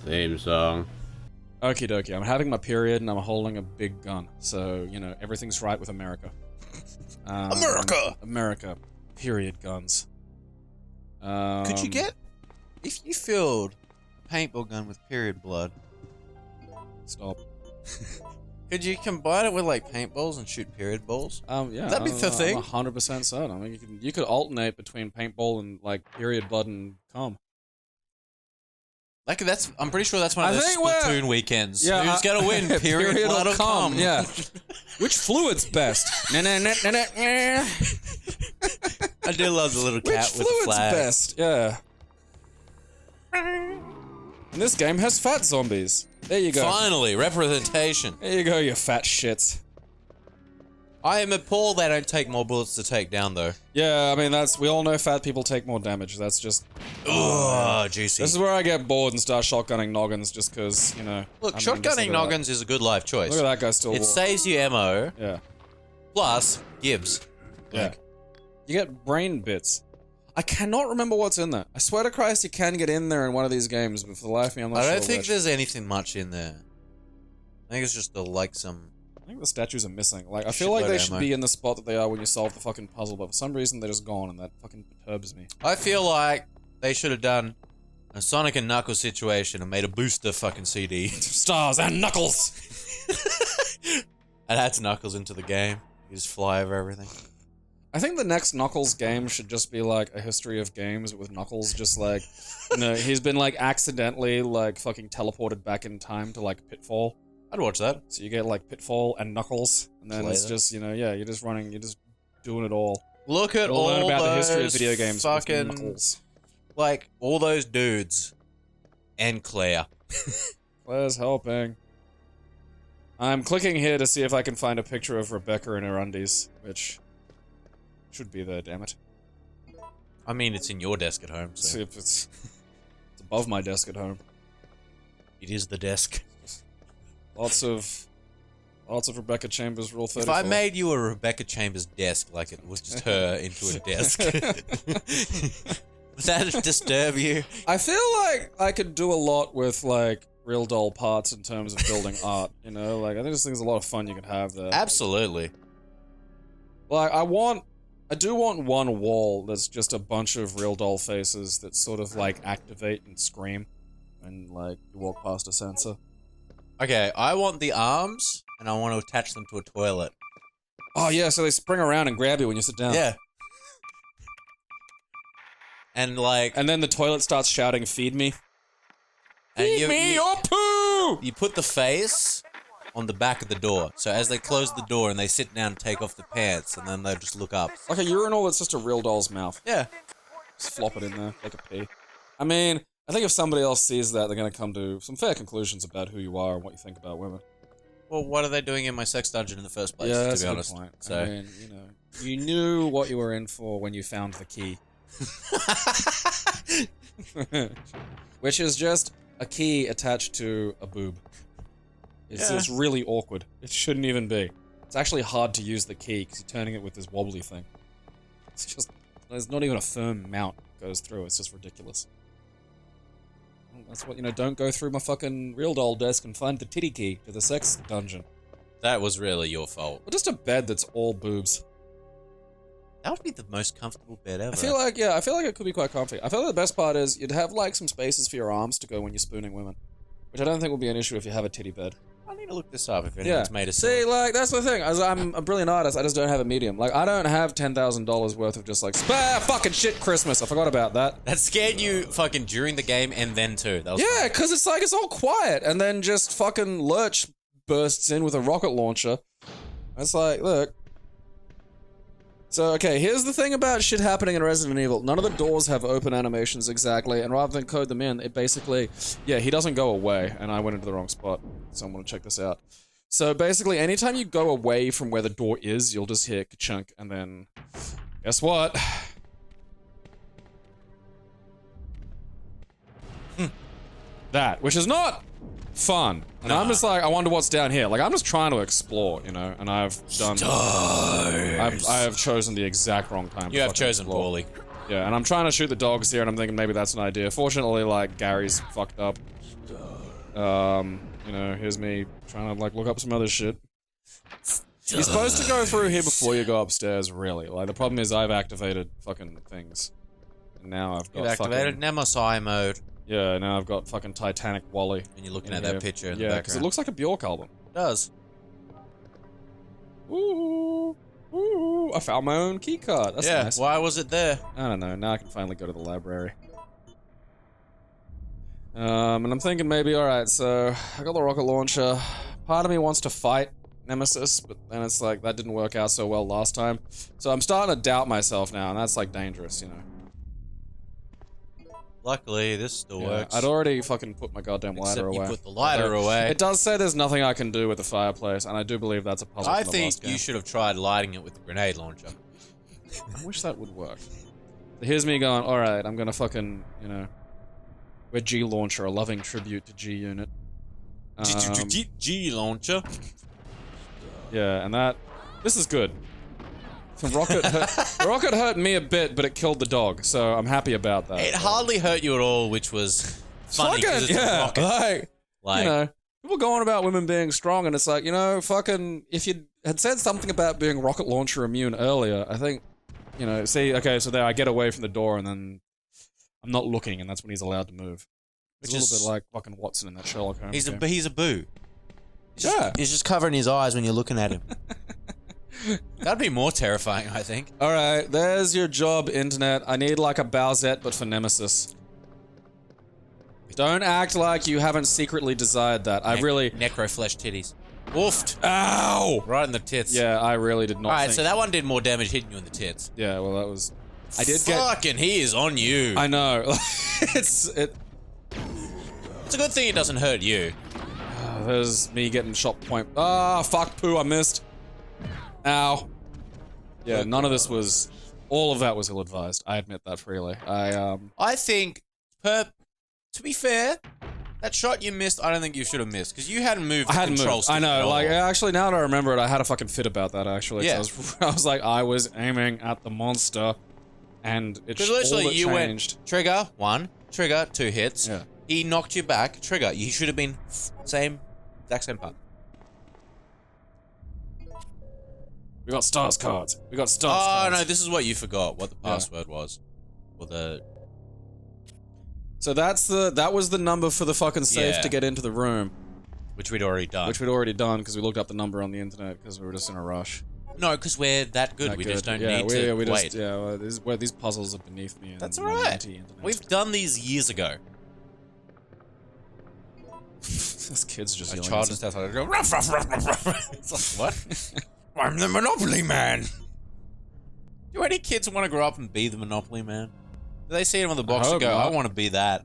Theme song. Okie dokie, I'm having my period and I'm holding a big gun. So, you know, everything's right with America. America. Period guns. Could you get... If you filled a paintball gun with period blood... Stop. Could you combine it with, like, paintballs and shoot period balls? Yeah. That'd be the thing. I'm 100% certain. I mean, you could alternate between paintball and, like, period blood and cum. Like, I'm pretty sure that's one of those Splatoon weekends. Yeah, who's gonna win? Period blood or cum? Yeah. Which fluid's best? I do love the little cat with the flag. Which fluid's best? Yeah. And this game has fat zombies. There you go. Finally, representation. There you go, you fat shits. I am appalled they don't take more bullets to take down, though. Yeah, I mean, we all know fat people take more damage. That's just... Oh, juicy. This is where I get bored and start shotgunning noggins just because, you know... Look, shotgunning noggins is a good life choice. Look at that guy still... It saves you ammo. Yeah. Plus, gives. Yeah. You get brain bits. I cannot remember what's in there. I swear to Christ you can get in there in one of these games, but for the life of me, I'm not sure I don't think which. there's anything much in there. I think it's just some... I think the statues are missing. Like, I feel like they should be in the spot that they are when you solve the fucking puzzle, but for some reason they're just gone, and that fucking perturbs me. I feel like they should have done a Sonic and Knuckles situation and made a booster fucking CD. Stars and Knuckles! And adds Knuckles into the game. You just fly over everything. I think the next Knuckles game should just be like a history of games with Knuckles just like, you know, he's been like accidentally like fucking teleported back in time to like Pitfall. I'd watch that. So you get like Pitfall and Knuckles, and then it's just, you know, yeah, you're just doing it all. Look at all learn about the history of those video games fucking, with Knuckles. like, all those dudes. And Claire. Claire's helping. I'm clicking here to see if I can find a picture of Rebecca in her undies, which should be there, damn it. I mean, it's in your desk at home, so... See if it's above my desk at home. It is the desk. Lots of Rebecca Chambers Rule 34. If I made you a Rebecca Chambers desk, like it was just her into a desk, would that disturb you? I feel like I could do a lot with, like, real doll parts in terms of building art, you know? Like, I think there's a lot of fun you could have there. Absolutely. Like, I do want one wall that's just a bunch of real doll faces that sort of, like, activate and scream when, like, you walk past a sensor. Okay, I want the arms, and I want to attach them to a toilet. Oh, yeah, so they spring around and grab you when you sit down. Yeah. And, like... And then the toilet starts shouting, feed me. Feed me your poo! You put the face on the back of the door. So as they close the door and they sit down and take off the pants, and then they just look up. Like a urinal that's just a real doll's mouth. Yeah. Just flop it in there, like a pee. I mean... I think if somebody else sees that, they're going to come to some fair conclusions about who you are and what you think about women. Well, what are they doing in my sex dungeon in the first place, that's to be a honest? good point. So. I mean, you know, you knew what you were in for when you found the key. Which is just a key attached to a boob. It's really awkward. It shouldn't even be. It's actually hard to use the key because you're turning it with this wobbly thing. It's just, there's not even a firm mount that goes through. It's just ridiculous. That's what, you know, don't go through my fucking real doll desk and find the titty key to the sex dungeon. That was really your fault. Or just a bed that's all boobs. That would be the most comfortable bed ever. I feel like it could be quite comfy. I feel like the best part is you'd have, like, some spaces for your arms to go when you're spooning women. Which I don't think will be an issue if you have a titty bed. I need to look this up if anyone's made a See, like, that's the thing. As I'm a brilliant artist, I just don't have a medium. Like, I don't have $10,000 worth of just, like, fucking shit Christmas. I forgot about that. That scared you fucking during the game and then too. That was yeah, because it's like, it's all quiet. And then just fucking Lurch bursts in with a rocket launcher. It's like, look. So, okay, here's the thing about shit happening in Resident Evil. None of the doors have open animations exactly, and rather than code them in, it basically... Yeah, he doesn't go away, and I went into the wrong spot. So I'm gonna check this out. So basically, anytime you go away from where the door is, you'll just hear ka-chunk, and then... Guess what? That, which is not fun. And I'm just like, I wonder what's down here. Like, I'm just trying to explore, you know, and I've done... I have chosen the exact wrong time. You have chosen poorly. Yeah, and I'm trying to shoot the dogs here, and I'm thinking maybe that's an idea. Fortunately, like, Gary's fucked up. You know, here's me trying to, like, look up some other shit. You're supposed to go through here before you go upstairs, really. Like, the problem is I've activated fucking things. And now I've got You've activated Nemesis mode. Yeah, now I've got fucking Titanic Wally. And you're looking at that picture in the Yeah, background. because it looks like a Bjork album. It does. Ooh, ooh, I found my own key card. That's nice. Why was it there? I don't know, now I can finally go to the library. And I'm thinking maybe, alright, so I got the rocket launcher. Part of me wants to fight Nemesis, but then it's like, that didn't work out so well last time. So I'm starting to doubt myself now, and that's like dangerous, you know. Luckily, this still works. I'd already fucking put my goddamn lighter away. You put the lighter away. It does say there's nothing I can do with the fireplace, and I do believe that's a puzzle. I think you should have tried lighting it with the grenade launcher. I wish that would work. Here's me going, alright, I'm gonna fucking, you know, we're G Launcher, a loving tribute to G Unit. G launcher. Yeah, and this is good. The rocket hurt me a bit, but it killed the dog, so I'm happy about that. It hardly hurt you at all, which was funny because it's a rocket. Like, you know, people going about women being strong, and it's like, you know, fucking, if you had said something about being rocket launcher immune earlier, I think, you know, see, okay, so there I get away from the door, and then I'm not looking, and that's when he's allowed to move. It's a little bit like fucking Watson in that Sherlock Holmes game. He's a boo. He's just covering his eyes when you're looking at him. That'd be more terrifying, I think. Alright, there's your job, Internet. I need like a Bowsette, but for Nemesis. Don't act like you haven't secretly desired that. I really... Necroflesh titties. Woofed. Ow! Right in the tits. Yeah, I really did not Alright, think... so that one did more damage hitting you in the tits. Yeah, well that was... I did Fucking he is on you. I know. It's a good thing it doesn't hurt you. There's me getting shot point... Ah, fuck poo, I missed. Ow. Yeah, none of this was... All of that was ill-advised. I admit that freely. I think, to be fair, that shot you missed, I don't think you should have missed, because you hadn't moved the control stick. I know, at all. like, actually, now that I remember it, I had a fucking fit about that, actually. Yeah. I was like, I was aiming at the monster, and it Because literally, you changed. went, trigger, 1, trigger, 2 hits. Yeah. He knocked you back, trigger. You should have been exact same part. We got stars cards. We got stars Oh, cards. no, this is what you forgot, what the password was. Or the... So that was the number for the fucking safe to get into the room. Which we'd already done. Which we'd already done, because we looked up the number on the internet, because we were just in a rush. No, because we're that good. We just don't need to wait. These puzzles are beneath me. That's alright. We've done these years ago. This kid's just A yelling. child just outside go, ruff, ruff, ruff, ruff, ruff. It's like, what? I'm the Monopoly Man. Do any kids want to grow up and be the Monopoly Man? Do they see him on the box and go, I want to be that?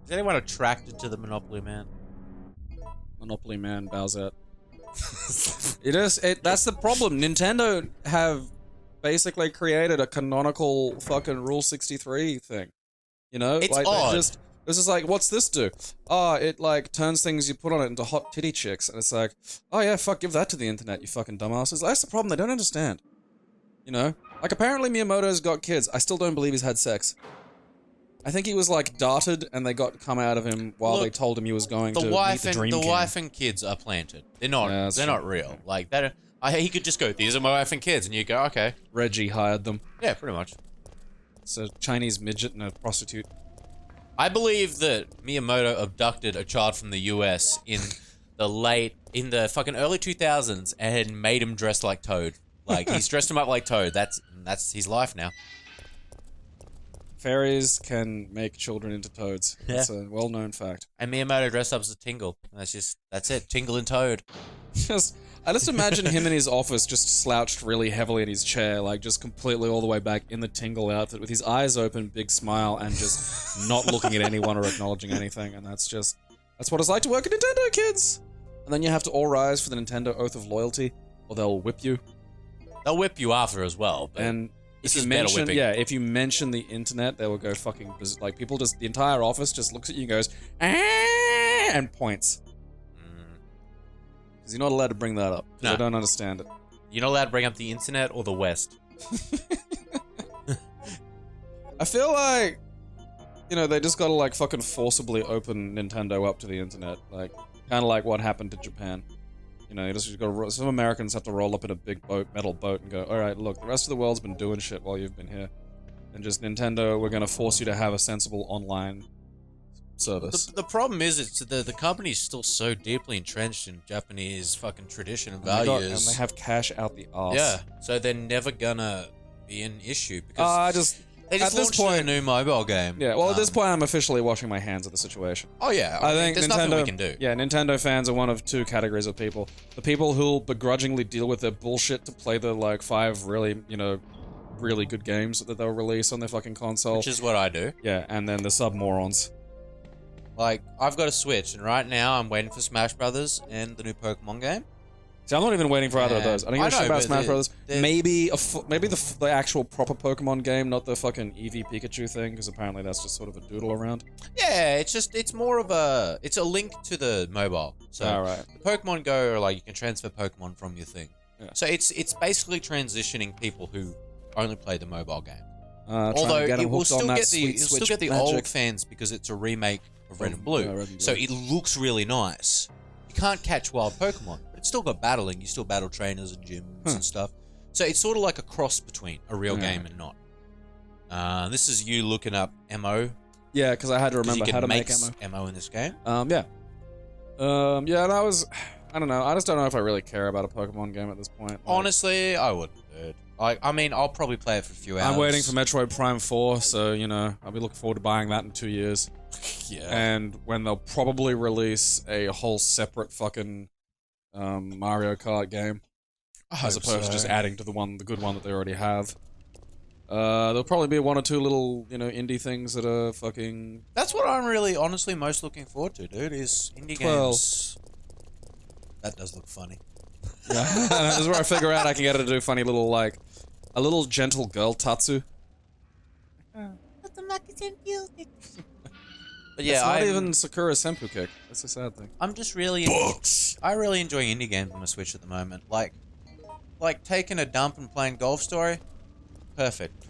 Is anyone attracted to the Monopoly Man? Monopoly Man, Bowsette. That's the problem. Nintendo have basically created a canonical fucking Rule 63 thing. You know? It's like, odd. This is like, what's this do? Oh, it like turns things you put on it into hot titty chicks. And it's like, oh yeah, fuck, give that to the internet, you fucking dumbasses. That's the problem, they don't understand. You know? Like, apparently Miyamoto's got kids. I still don't believe he's had sex. I think he was like darted and they got come out of him while they told him he was going to meet the Dream King. The wife and kids are planted. They're not real. Like, that. He could just go, these are my wife and kids, and you go, okay. Reggie hired them. Yeah, pretty much. It's a Chinese midget and a prostitute. I believe that Miyamoto abducted a child from the US in the fucking early 2000s and made him dress like Toad. Like, he's dressed him up like Toad. That's his life now. Fairies can make children into toads. Yeah. That's a well-known fact. And Miyamoto dressed up as a Tingle. That's it. Tingle and Toad. I just imagine him in his office just slouched really heavily in his chair, like just completely all the way back in the Tingle outfit with his eyes open, big smile, and just not looking at anyone or acknowledging anything. And that's what it's like to work at Nintendo, kids! And then you have to all rise for the Nintendo Oath of Loyalty, or they'll whip you. They'll whip you after as well. But And this if is you better mention, whipping. yeah, if you mention the internet, they will go fucking, like, people just, the entire office just looks at you and goes, ah, and points. Because you're not allowed to bring that up. No. They don't understand it. You're not allowed to bring up the internet or the West. I feel like, you know, they just gotta like fucking forcibly open Nintendo up to the internet, like kind of like what happened to Japan. You know, you gotta, some Americans have to roll up in a big boat, metal boat, and go, all right, look, the rest of the world's been doing shit while you've been here, and just Nintendo, we're gonna force you to have a sensible online service. The problem is, it's the company's still so deeply entrenched in Japanese fucking tradition and And values. they have cash out the arse. Yeah, so they're never gonna be an issue because they just at this launched point, a new mobile game. Yeah, well, at this point, I'm officially washing my hands of the situation. Oh yeah, I think there's Nintendo, nothing we can do. Yeah, Nintendo fans are one of two categories of people: the people who'll begrudgingly deal with their bullshit to play the like 5 really, you know, really good games that they'll release on their fucking console. Which is what I do. Yeah, and then the sub morons. Like, I've got a Switch, and right now I'm waiting for Smash Brothers and the new Pokemon game. See, I'm not even waiting for either of those. I don't give a shit about Smash Brothers. Maybe the actual proper Pokemon game, not the fucking Eevee Pikachu thing, because apparently that's just sort of a doodle around. Yeah, it's more of it's a link to the mobile. So Alright. the Pokemon Go, like, you can transfer Pokemon from your thing. Yeah. So it's basically transitioning people who only play the mobile game. Although it will still get the old magic. fans because it's a remake of Red and Blue. Red and Blue. So it looks really nice. You can't catch wild Pokemon, but it's still got battling. You still battle trainers and gyms and stuff. So it's sort of like a cross between a real game and not. This is you looking up MO. Yeah, because I had to remember how to make MO in this game. Yeah, and that was, I don't know. I just don't know if I really care about a Pokemon game at this point. Like, Honestly, I wouldn't, dude. I mean, I'll probably play it for a few hours. I'm waiting for Metroid Prime 4, so, you know, I'll be looking forward to buying that in 2 years. Yeah. And when they'll probably release a whole separate fucking Mario Kart game, as opposed to just adding to the good one that they already have. There'll probably be 1 or 2 little, you know, indie things that are fucking... That's what I'm really, honestly, most looking forward to, dude, is indie games. That does look funny. Yeah, this is where I figure out I can get her to do funny little, like, a little gentle girl Tatsu. But yeah, it's not even Sakura Senpu Kick. That's a sad thing. I'm just really I really enjoy indie games on my Switch at the moment. Like taking a dump and playing Golf Story. Perfect.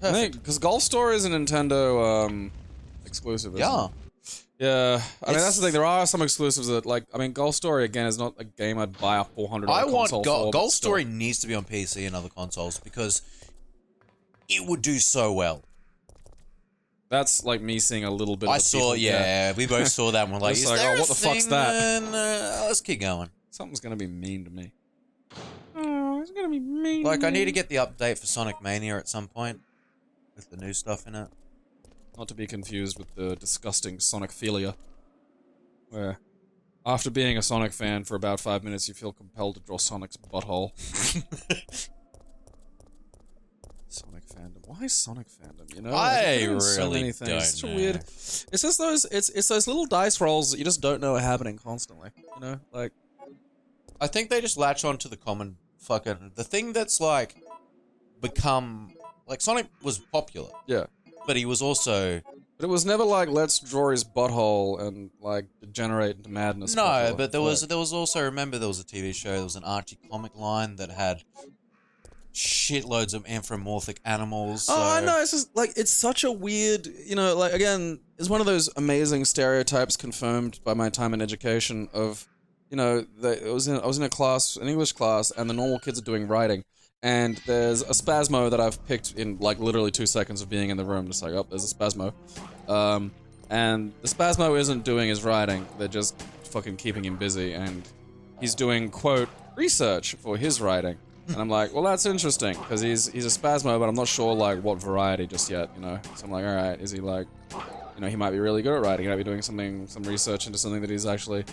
I think because Golf Story is a Nintendo exclusive. Isn't it? Yeah, I mean that's the thing. There are some exclusives that, like, I mean, Golf Story again is not a game I'd buy a $400 console for. Golf Story needs to be on PC and other consoles because it would do so well. That's like me seeing a little bit. We both saw that one. Like, is like, oh, what the fuck's that? Let's keep going. Something's gonna be mean to me. Oh, it's gonna be mean. Like, I need to get the update for Sonic Mania at some point with the new stuff in it. Not to be confused with the disgusting Sonicphilia, where after being a Sonic fan for about 5 minutes, you feel compelled to draw Sonic's butthole. Sonic fandom. Why Sonic fandom? You know, I really so many things. don't It's such a know. weird. It's just those. It's those little dice rolls that you just don't know are happening constantly. You know, like I think they just latch on to the common fucking the thing that's like become like Sonic was popular. Yeah. But he was also But it was never like, let's draw his butthole and like degenerate into madness. no, popular. but there was also, remember, there was a TV show, there was an Archie comic line that had shitloads of anthropomorphic animals. Oh, I so- know. It's just like, it's such a weird, you know, like, again, it's one of those amazing stereotypes confirmed by my time in education of, you know, I was in a class, an English class, and the normal kids are doing writing. And there's a Spasmo that I've picked in, like, literally 2 seconds of being in the room. Just like, oh, there's a Spasmo. And the Spasmo isn't doing his writing. They're just fucking keeping him busy. And he's doing, quote, research for his writing. And I'm like, well, that's interesting, because he's a Spasmo, but I'm not sure, like, what variety just yet, you know? So I'm like, alright, is he, like, you know, he might be really good at writing. He might be doing some research into something that he's actually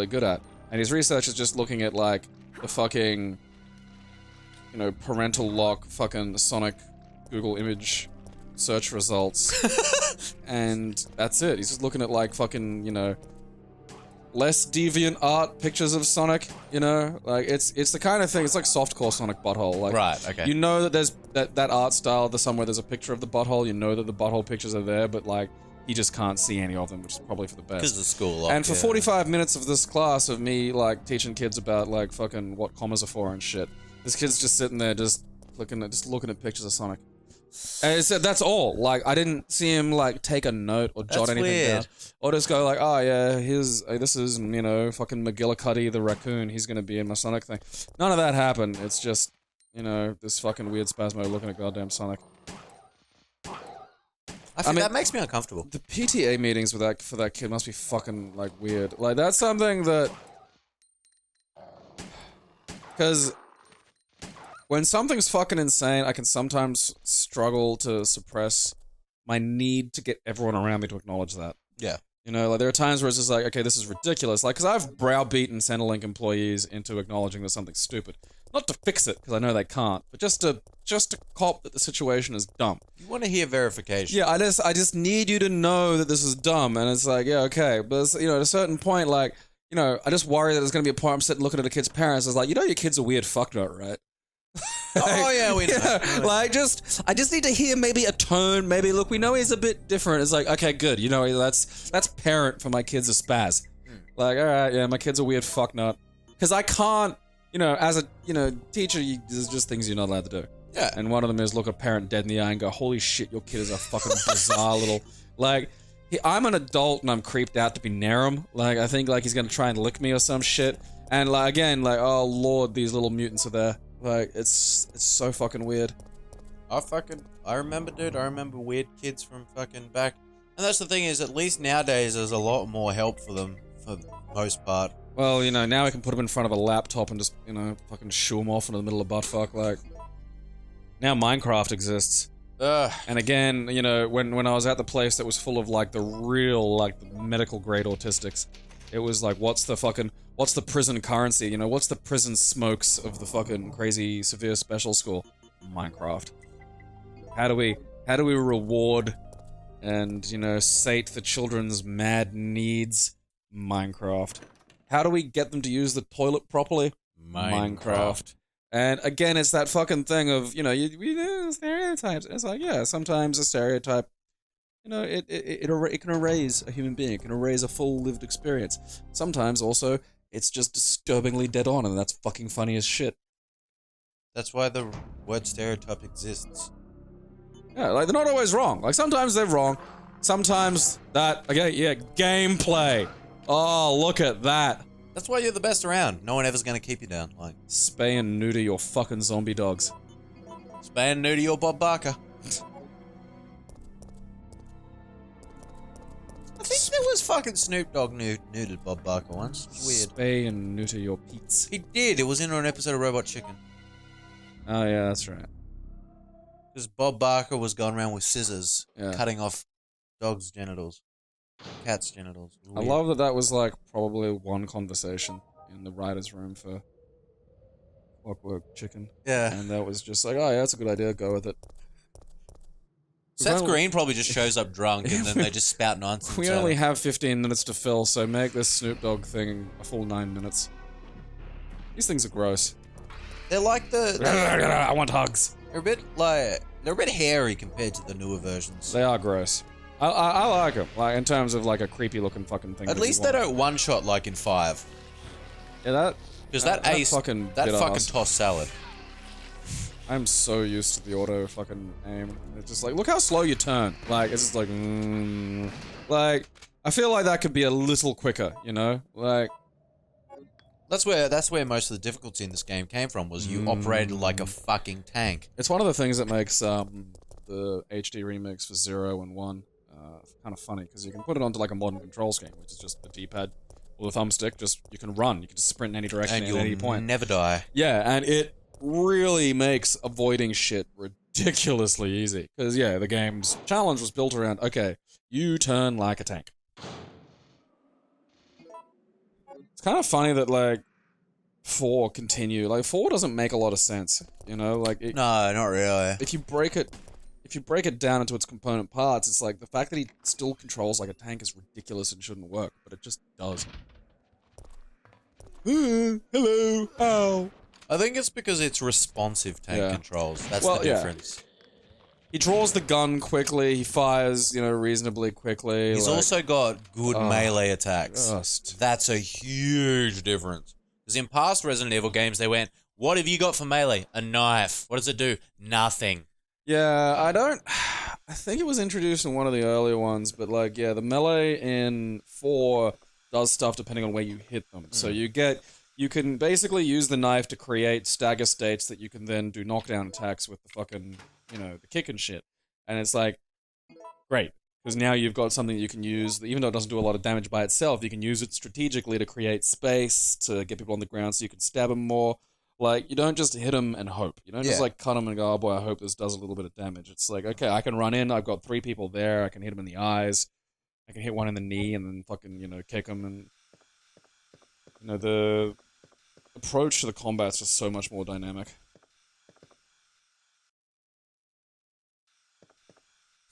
good at. And his research is just looking at, like, the fucking... you know, parental lock fucking Sonic Google image search results. And that's it. He's just looking at, like, fucking, you know, less deviant art pictures of Sonic, you know? Like, it's the kind of thing, it's like softcore Sonic butthole. Like, Right, okay. you know that there's that art style, there's somewhere there's a picture of the butthole, you know that the butthole pictures are there, but, like, he just can't see any of them, which is probably for the best. Because the school lock, And for 45 minutes of this class of me, like, teaching kids about, like, fucking what commas are for and shit, this kid's just sitting there just just looking at pictures of Sonic. And that's all. Like, I didn't see him like take a note or jot anything down, or just go like, oh yeah, this is fucking McGillicuddy the raccoon. He's gonna be in my Sonic thing. None of that happened. It's just this fucking weird Spasmo looking at goddamn Sonic. I mean, that makes me uncomfortable. The PTA meetings for that kid must be fucking like weird. Like that's something that, because when something's fucking insane, I can sometimes struggle to suppress my need to get everyone around me to acknowledge that. Yeah. Like there are times where it's just like, okay, this is ridiculous. Like, because I've browbeaten Centrelink employees into acknowledging that something's stupid. Not to fix it, because I know they can't, but just to cop that the situation is dumb. You want to hear verification. Yeah, I just need you to know that this is dumb, and it's like, yeah, okay, but it's, at a certain point, like, I just worry that there's gonna be a point I'm sitting looking at a kid's parents. It's like, your kid's a weird fucknut, right? Oh yeah, we know. Yeah, like I just need to hear maybe a tone. Maybe look, we know he's a bit different. It's like, okay, good. That's parent for my kid's a spaz. Like, all right, yeah, my kid's a weird fucknut. Because I can't, as a teacher, there's just things you're not allowed to do. Yeah. And one of them is look a parent dead in the eye and go, holy shit, your kid is a fucking bizarre little like. I'm an adult and I'm creeped out to be near him. Like, I think like he's gonna try and lick me or some shit. And like again, like, oh lord, these little mutants are there. Like, it's so fucking weird. I remember, dude. I remember weird kids from fucking back. And that's the thing is, at least nowadays, there's a lot more help for them, for the most part. Well, now I can put them in front of a laptop and just, fucking shoo them off into the middle of buttfuck. Like, now Minecraft exists. And again, when I was at the place that was full of, like, the real, like, the medical grade autistics, it was like, what's the prison currency? What's the prison smokes of the fucking crazy severe special school? Minecraft. How do we reward and, sate the children's mad needs? Minecraft. How do we get them to use the toilet properly? Minecraft. And again, it's that fucking thing of, we do stereotypes. It's like, yeah, sometimes a stereotype, it can erase a human being. It can erase a full lived experience. Sometimes also, it's just disturbingly dead on, and that's fucking funny as shit. That's why the word stereotype exists. Yeah, like, they're not always wrong. Like, sometimes they're wrong. Sometimes gameplay. Oh, look at that. That's why you're the best around. No one ever's gonna keep you down. Like, spay and neuter your fucking zombie dogs. Spay and neuter your Bob Barker. I think there was fucking Snoop Dogg neutered Bob Barker once. It was weird. Spay and neuter your Pete's. He did. It was in an episode of Robot Chicken. Oh yeah, that's right. Because Bob Barker was going around with scissors, cutting off dogs' genitals, cats' genitals. I love that was like probably one conversation in the writer's room for Clockwork Chicken. Yeah. And that was just like, oh yeah, that's a good idea, go with it. Seth Green probably just shows up drunk and then they just spout nonsense. We only have 15 minutes to fill, so make this Snoop Dogg thing a full 9 minutes. These things are gross. They're like I want hugs. They're a bit hairy compared to the newer versions. They are gross. I like them, like in terms of like a creepy looking fucking thing. At least they don't one shot like in 5. Yeah, because that fucking tossed salad. I'm so used to the auto fucking aim. It's just like, look how slow you turn. Like, it's just like, like, I feel like that could be a little quicker, Like, that's where most of the difficulty in this game came from, was you operated like a fucking tank. It's one of the things that makes the HD remakes for 0 and 1 kind of funny, because you can put it onto like a modern control scheme, which is just the D-pad or the thumbstick. Just, you can run, you can just sprint in any direction at any point. And you'll never die. Yeah, and it really makes avoiding shit ridiculously easy. Because, yeah, the game's challenge was built around, okay, you turn like a tank. It's kind of funny that, like, 4 continue. Like, 4 doesn't make a lot of sense, Like, no, not really. If you break it down into its component parts, it's like, the fact that he still controls like a tank is ridiculous and shouldn't work, but it just does. Hello, ow. I think it's because it's responsive tank controls. That's the difference. He draws the gun quickly, he fires, reasonably quickly. He's also got good melee attacks. Just. That's a huge difference. Because in past Resident Evil games, they went, What have you got for melee? A knife. What does it do? Nothing. Yeah, I think it was introduced in one of the earlier ones, but like, yeah, the melee in 4 does stuff depending on where you hit them. So you can basically use the knife to create stagger states that you can then do knockdown attacks with the fucking, the kick and shit. And it's like, great. Because now you've got something that you can use, even though it doesn't do a lot of damage by itself, you can use it strategically to create space, to get people on the ground so you can stab them more. Like, you don't just hit them and hope. You don't just, like, cut them and go, oh boy, I hope this does a little bit of damage. It's like, okay, I can run in, I've got 3 people there, I can hit them in the eyes, I can hit one in the knee and then fucking, kick them, and, the approach to the combat's just so much more dynamic.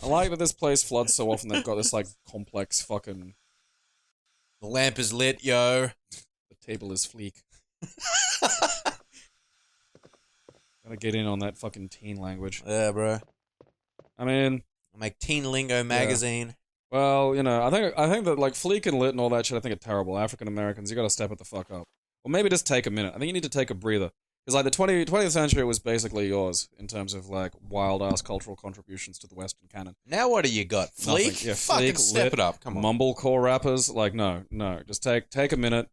I like that this place floods so often they've got this, like, complex fucking... The lamp is lit, yo. The table is fleek. Gotta get in on that fucking teen language. Yeah, bro. I mean... I make Teen Lingo magazine. Yeah. Well, I think that, like, fleek and lit and all that shit, I think are terrible. African Americans, you gotta step it the fuck up. Or maybe just take a minute. I think you need to take a breather. Because, like, the 20th century was basically yours in terms of, like, wild-ass cultural contributions to the Western canon. Now what do you got? Fleek? Yeah, Fucking fleek, step lit, it up. Come on. Mumblecore rappers, like, no. Just take a minute.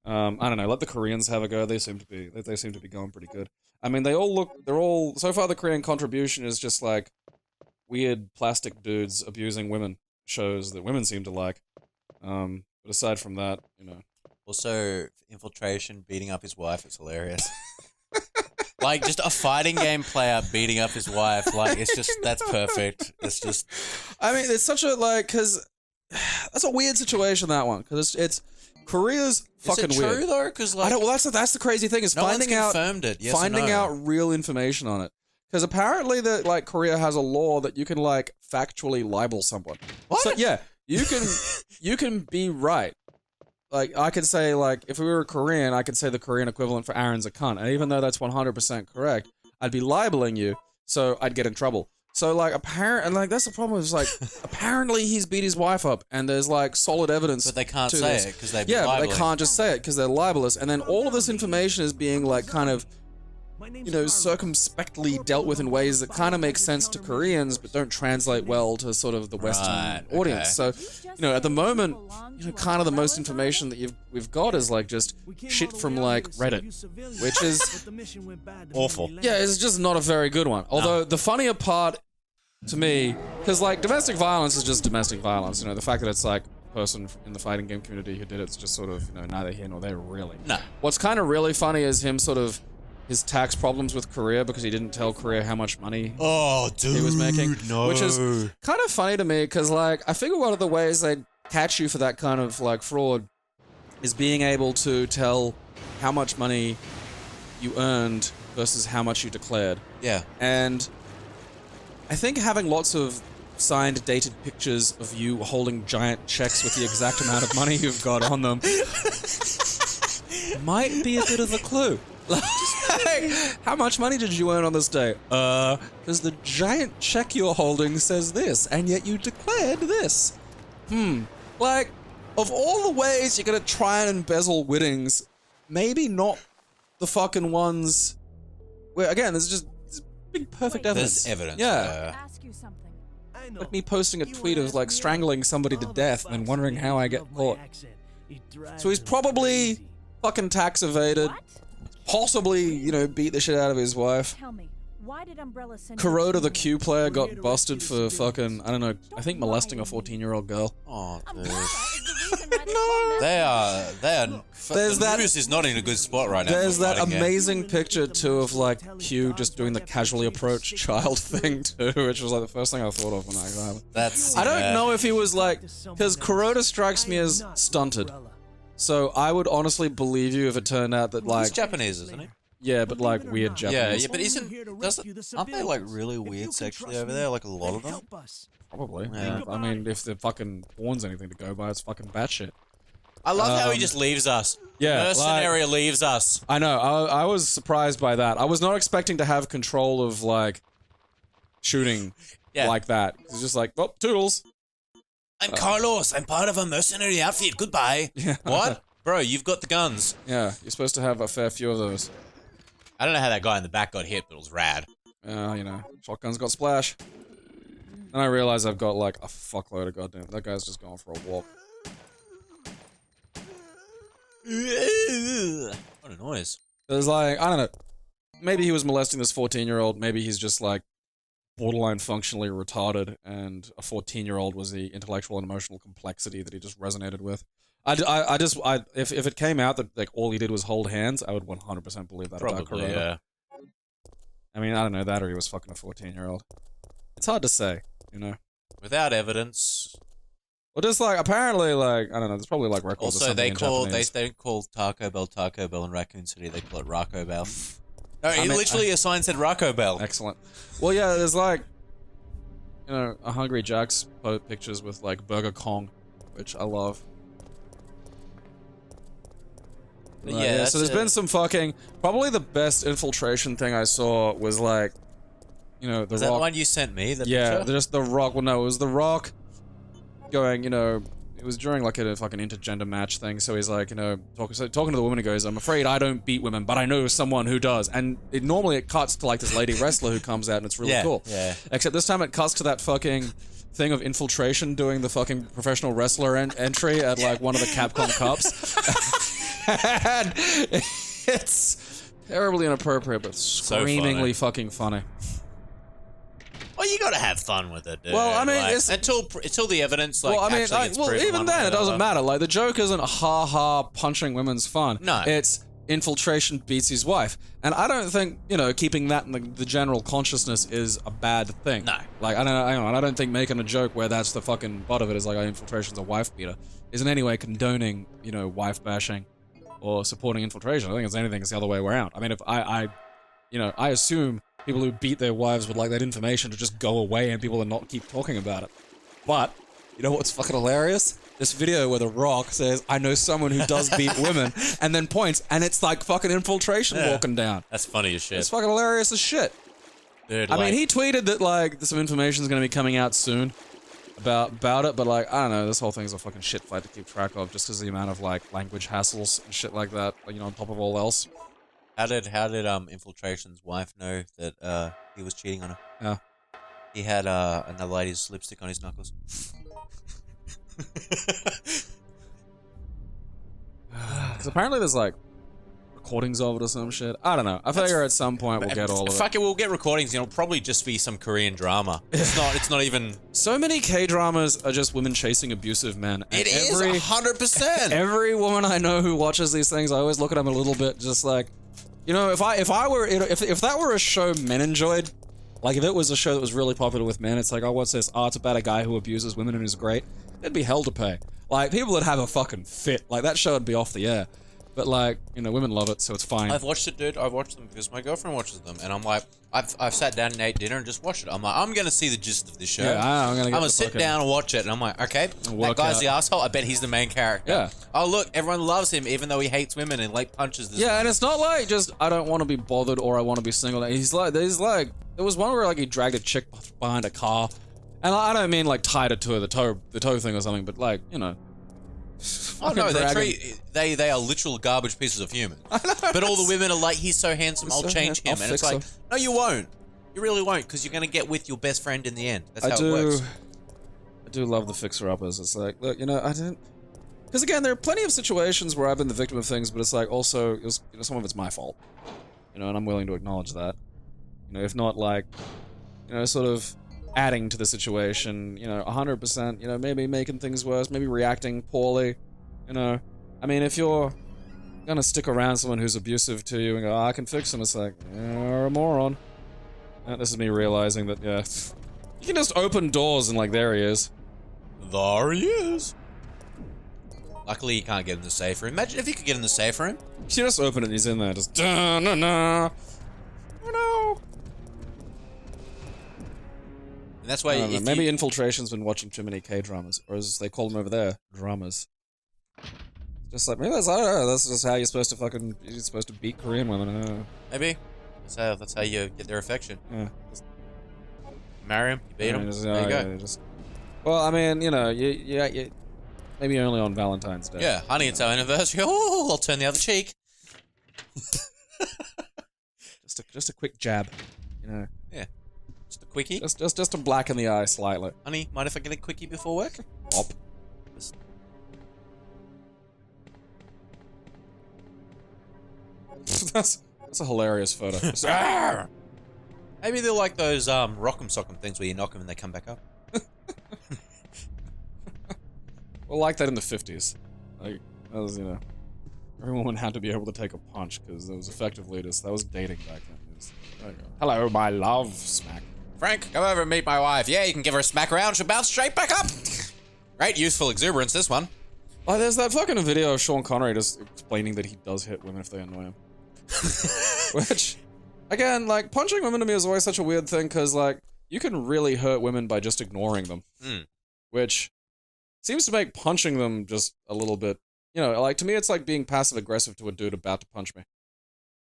I don't know, let the Koreans have a go. They seem to be going pretty good. I mean, so far the Korean contribution is just, like, weird plastic dudes abusing women. Shows that women seem to like. But aside from that, Also, infiltration, beating up his wife, it's hilarious. Like, just a fighting game player beating up his wife, like, that's perfect. It's just... I mean, it's such a, like, because... That's a weird situation, that one, because it's Korea's fucking weird. Is it true, though? Because, like... Well, that's the crazy thing, is no finding one's confirmed it, yes or finding no. out real information on it. Because apparently that, like, Korea has a law that you can, like, factually libel someone. What? So, yeah, you can be right. Like, I could say, like, if we were Korean, I could say the Korean equivalent for Aaron's a cunt. And even though that's 100% correct, I'd be libeling you, so I'd get in trouble. So, like, that's the problem is, like, apparently he's beat his wife up, and there's, like, solid evidence. But they can't say it, because they've Yeah, been but they libeling. can't just say it, because they're libelous. And then all of this information is being, like, kind of, circumspectly dealt with in ways that kind of make sense to Koreans, but don't translate well to sort of the Western audience. Okay. So, at the moment, kind of the most information that we've got is, like, just shit from, like, Reddit, which is awful. Yeah, it's just not a very good one. Although, the funnier part, to me, because, like, domestic violence is just domestic violence, the fact that it's, like, a person in the fighting game community who did it's just sort of, neither here nor there, really. No. What's kind of really funny is him sort of his tax problems with Korea because he didn't tell Korea how much money he was making. No. Which is kind of funny to me because, like, I figure one of the ways they catch you for that kind of, like, fraud is being able to tell how much money you earned versus how much you declared. Yeah. And I think having lots of signed, dated pictures of you holding giant checks with the exact amount of money you've got on them might be a bit of a clue. Like, how much money did you earn on this day? Because the giant check you're holding says this, and yet you declared this. Like, of all the ways you're gonna try and embezzle winnings, maybe not the fucking ones where, again, there's big perfect evidence. There's evidence. Yeah. Ask you something. Like me posting a tweet of, like, strangling somebody to death and then wondering how I get caught. So he's probably fucking tax evaded. What? Possibly, beat the shit out of his wife. Tell me, why did Umbrella send Kuroda, the Q player, got busted for fucking, I don't know, I think molesting a 14-year-old girl. Oh, dude. Umbrella is the reason why They are. There's the that- news is not in a good spot right now. There's for that fighting game. amazing picture, too, of, like, Q just doing the casually approached child thing, too, which was, like, the first thing I thought of when I got it. That's. I don't know if he was, like, because Kuroda strikes me as stunted. So I would honestly believe you if it turned out that, like... He's Japanese, isn't he? Yeah, but, like, weird Japanese. Yeah, but aren't they, like, really weird sexually over there? Like, a lot of them? Probably. Yeah. I mean, if the fucking porn's anything to go by, it's fucking batshit. I love how he just leaves us. Yeah, Mercenary leaves us. I know. I was surprised by that. I was not expecting to have control of, like, shooting like that. It's just like, oh, toodles. I'm Carlos. I'm part of a mercenary outfit. Goodbye. Yeah. What? Bro, you've got the guns. Yeah, you're supposed to have a fair few of those. I don't know how that guy in the back got hit, but it was rad. You know, shotgun's got splash. And I realize I've got like a fuckload of goddamn. That guy's just going for a walk. What a noise. There's like, I don't know. Maybe he was molesting this 14-year-old. Maybe he's just like borderline functionally retarded, and a 14-year-old was the intellectual and emotional complexity that he just resonated with. If it came out that like all he did was hold hands, I would 100% believe that about Probably, Corona. yeah. I mean, I don't know that, or he was fucking a 14-year-old. It's hard to say, you know. Without evidence. Well, just like apparently, like I don't know. There's probably like records. Also, of something they in don't Japanese. call Taco Bell in Raccoon City. They call it Rocco Bell. No, I mean, literally a sign said Rocco Bell. Excellent. Well, yeah, there's like, you know, a Hungry Jack's pictures with like Burger Kong, which I love. But Right, yeah, so there's been some fucking. Probably the best infiltration thing I saw was like, you know, the Was Rock. that the one you sent me? The Yeah, picture? just the Rock. Well, no, it was the Rock going, you know, it was during like a fucking intergender match thing. So he's like, you know, talking to the woman, he goes, "I'm afraid I don't beat women, but I know someone who does." And normally it cuts to like this lady wrestler who comes out, and it's really cool. Yeah. Except this time it cuts to that fucking thing of infiltration doing the fucking professional wrestler entry at like one of the Capcom Cups. And it's terribly inappropriate, but screamingly fucking funny. Well, you gotta have fun with it, dude. Well, I mean, like, it's until the evidence, like, well, I mean, actually gets well, proven even one then, way it or doesn't another. matter. Like, the joke isn't ha punching women's fun. No. It's infiltration beats his wife. And I don't think, you know, keeping that in the general consciousness is a bad thing. No. Like, I don't think making a joke where that's the fucking butt of it is like, oh, infiltration's a wife beater, is in any way condoning, you know, wife bashing or supporting infiltration. I think it's anything, it's the other way around. I mean, if I assume people who beat their wives would like that information to just go away and people would not keep talking about it. But, you know what's fucking hilarious? This video where The Rock says, "I know someone who does beat women," and then points, and it's like fucking infiltration walking down. That's funny as shit. It's fucking hilarious as shit. Dude, I mean, he tweeted that, like, some information is going to be coming out soon about it, but, like, I don't know, this whole thing's a fucking shit fight to keep track of just because of the amount of, like, language hassles and shit like that, you know, on top of all else. How did Infiltration's wife know that he was cheating on her? Yeah. He had another lady's lipstick on his knuckles. Because apparently there's, like, recordings of it or some shit. I don't know. I figure at some point we'll get all of it. Fuck it, we'll get recordings. It'll probably just be some Korean drama. It's not even. So many K-dramas are just women chasing abusive men. And It is 100%. Every woman I know who watches these things, I always look at them a little bit just like, you know, if that were a show men enjoyed, like if it was a show that was really popular with men, it's like, oh, what's this? Oh, it's about a guy who abuses women and is great. It'd be hell to pay. Like, people would have a fucking fit. Like, that show would be off the air. But, like, you know, women love it, so it's fine. I've watched it, dude. I've watched them because my girlfriend watches them, and I'm like, I've sat down and ate dinner and just watched it. I'm like, I'm gonna see the gist of this show. Yeah, I'm gonna sit down and watch it, and I'm like, okay, that guy's the asshole. I bet he's the main character. Yeah. Oh look, everyone loves him, even though he hates women and like punches this. Yeah, one. and it's not like just, I don't want to be bothered or I want to be single. He's like, there was one where like he dragged a chick behind a car, and I don't mean like tied it to the toe thing or something, but like, you know. Oh no, they are literal garbage pieces of humans. But all the women are like, he's so handsome, I'll change him. And it's like, no, you won't. You really won't, because you're gonna get with your best friend in the end. That's how it works. I do love the fixer-uppers. It's like, look, you know, I didn't. Because again, there are plenty of situations where I've been the victim of things, but it's like also, it was, you know, some of it's my fault. You know, and I'm willing to acknowledge that. You know, if not like, you know, sort of adding to the situation, you know, 100%, you know, maybe making things worse, maybe reacting poorly, you know. I mean, if you're gonna stick around someone who's abusive to you and go, oh, I can fix him, it's like, you're a moron. And this is me realizing that, yeah, you can just open doors and like, there he is. There he is. Luckily, you can't get in the safe room. Imagine if you could get in the safe room. You just open it and he's in there, just da-na-na. Oh no. And that's why Maybe Infiltration's been watching too many K-dramas, or as they call them over there, dramas. Just like, maybe that's, I don't know, that's just how you're supposed to beat Korean women, I don't know. Maybe. That's how you get their affection. Yeah. Marry him, you beat him, there you go. Well, I mean, you know, you maybe only on Valentine's Day. Yeah, honey, it's our anniversary. Oh, I'll turn the other cheek. Just a quick jab, you know. Yeah. Just a quickie. Just to blacken the eye slightly. Honey, mind if I get a quickie before work? Pop. That's a hilarious photo. Just, "Arr!" Maybe they're like those rock'em sock'em things where you knock them and they come back up. Well, like that in the 50s. Like, that was, you know, every woman had to be able to take a punch because that was effectively just, that was dating back then. It was, hello, my love, smack. Frank, come over and meet my wife. Yeah, you can give her a smack around, she'll bounce straight back up. Great youthful exuberance, this one. Oh, there's that fucking video of Sean Connery just explaining that he does hit women if they annoy him. Which, again, like, punching women to me is always such a weird thing because, like, you can really hurt women by just ignoring them. Which seems to make punching them just a little bit, you know, like, to me it's like being passive-aggressive to a dude about to punch me.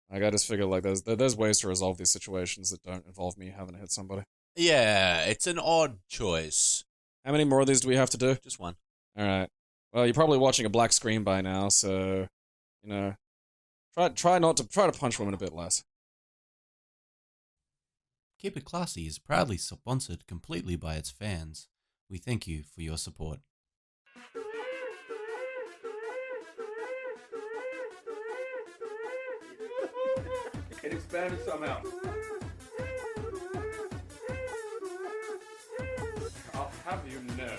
Like, I just figure, like, there's ways to resolve these situations that don't involve me having to hit somebody. Yeah, it's an odd choice. How many more of these do we have to do? Just one. Alright. Well, you're probably watching a black screen by now, so, you know, try to punch women a bit less. Keep It Classy is proudly sponsored completely by its fans. We thank you for your support. It expanded somehow. I'll have you know